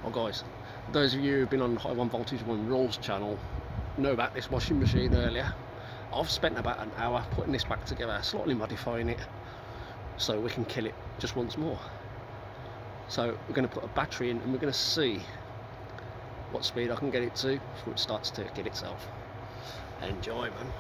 Oh guys, those of you who've been on High 1 Voltage 1 Rules channel know about this washing machine earlier. I've spent about an hour putting this back together, slightly modifying it so we can kill it just once more. So we're going to put a battery in and we're going to see what speed I can get it to before it starts to kill itself. Enjoy, man.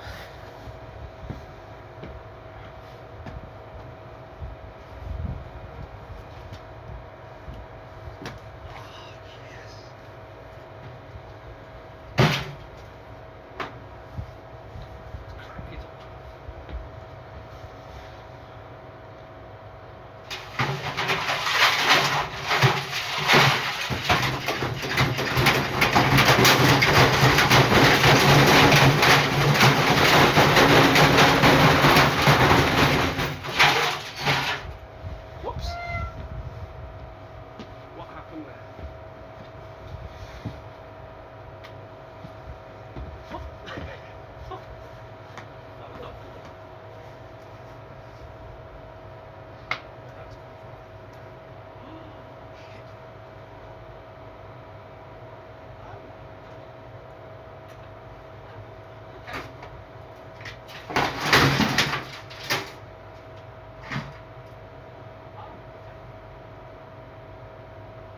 Whoops. What happened there? That was not good. That's good.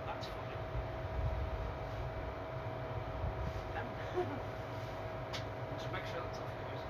That's funny. Just make sure that's off, guys.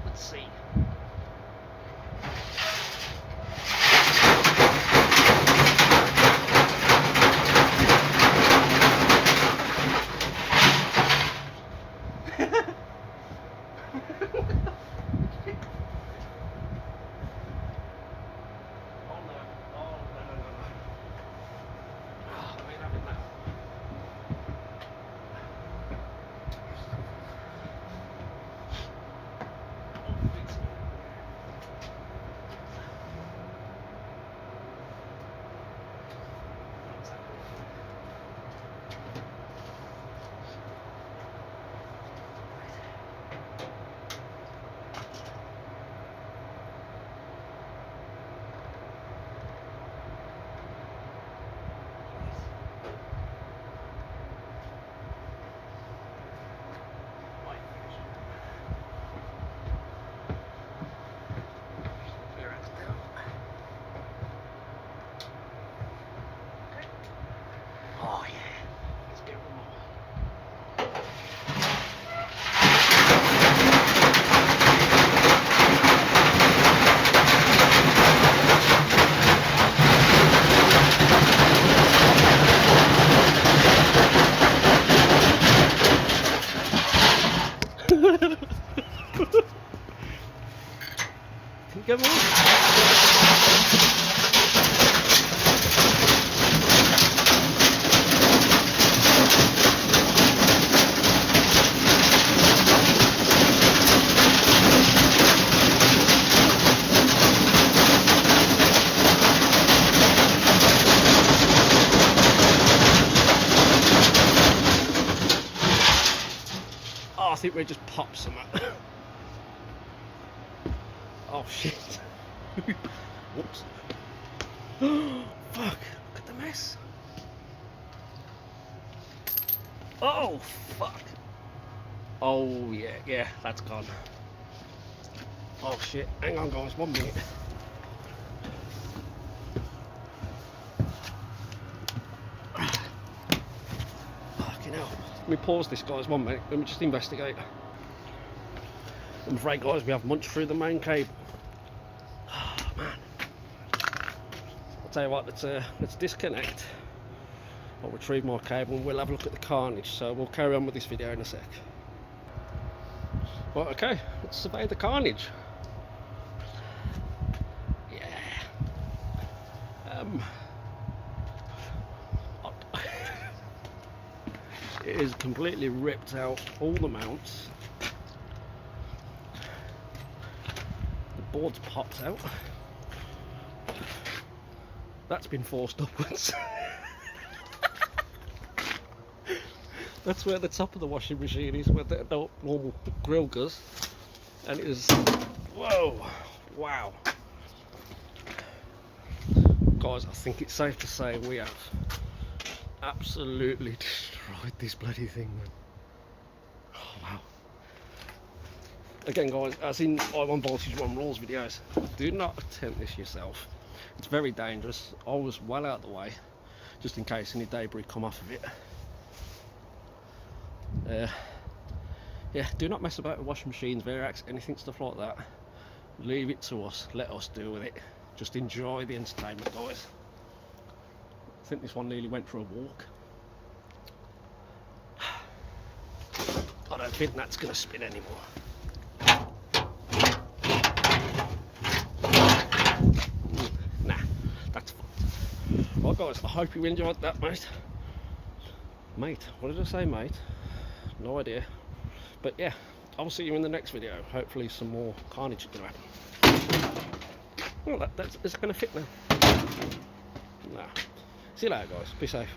Let's see. Oh yeah, let's get one more. Can you get more? I think we just pop some. Oh shit. Whoops. Fuck, look at the mess. Oh fuck. Oh yeah, that's gone. Oh shit, hang on guys, 1 minute. Fucking hell. Let me pause this guys 1 minute, let me just investigate. I'm afraid guys we have munched through the main cable. Oh man. I'll tell you what, let's disconnect. I'll retrieve my cable and we'll have a look at the carnage, so we'll carry on with this video in a sec. Right, okay, let's survey the carnage. It is completely ripped out all the mounts. The board's popped out. That's been forced upwards. That's where the top of the washing machine is, where the normal grill goes. And it is, whoa, wow. Guys, I think it's safe to say we have absolutely destroyed this bloody thing, man. Oh, wow. Again guys, as in I1 Voltage 1 rules videos, do not attempt this yourself. It's very dangerous. I was well out of the way, just in case any debris come off of it. Yeah, do not mess about with washing machines, Verax, anything, stuff like that. Leave it to us, let us deal with it. Just enjoy the entertainment, guys. I think this one nearly went for a walk. I don't think that's going to spin anymore. Nah, that's fine. Well guys, I hope you enjoyed that, mate. Mate, what did I say, mate? No idea. But yeah, I'll see you in the next video. Hopefully some more carnage is going to happen. Well, is it going to fit now? Nah. See you later guys, be safe.